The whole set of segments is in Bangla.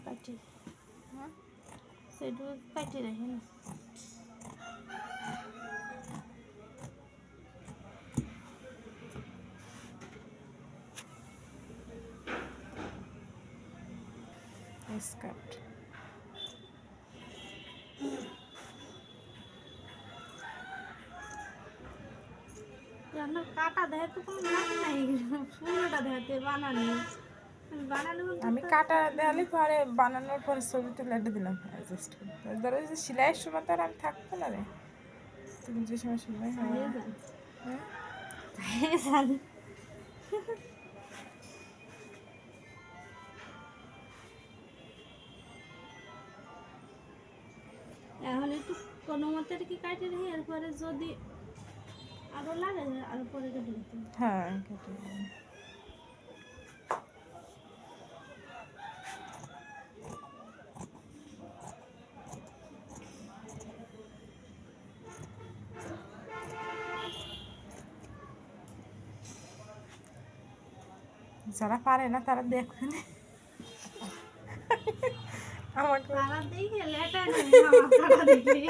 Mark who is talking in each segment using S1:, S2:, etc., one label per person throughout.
S1: কাটি হ্যাঁ সেটু কাটি রাখেন
S2: স্কার্ট
S1: রান্না কাটা দেয় তো কোনো মানে নাই পুরোটা দেখাতে বানানি বানানো
S2: আমি কাটা দেয়ালে পরে বানানোর পরে ছবি তুলে এটা দিলাম অ্যাডজাস্ট করে ধরো যে সেলাইয়ের সময় তো আর আমি থাকতো না রে তুমি যে সময় সেলাই
S1: হয়ে
S2: হ্যাঁ
S1: যান হয়ে যান এখন একটু কোনো মতে কি কাটে রেখে এরপরে যদি আরো লাগে আরো পরে কেটে দিতে
S2: হ্যাঁ কেটে দিলাম। যারা পারে না তারা দেখবে না আমাকে
S1: তারা দেখে লেটা নেই আমার কাটা দেখে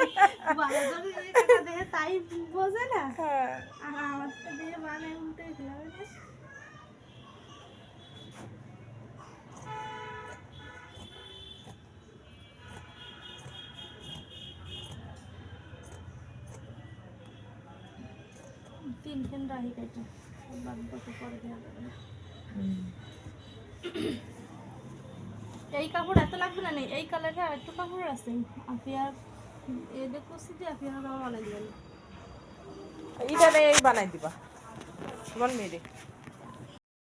S1: বাবা যদি এই কাটা দেখে তাই বোঝে না
S2: হ্যাঁ
S1: আর আমার তো দেখে বানায় উল্টে দিলাম তিনখান রাহি কাটা বাদ বাকি পরে দেওয়া যাবে না এই কাপড় এত লাগবে না নেই এই কালারে আর একটু কাপড় আছে আফিয়ার এদের কুচি দিয়ে আফিয়ার বানাই দিবেন
S2: এটা এই বানাই দিবা তোমার মেয়ে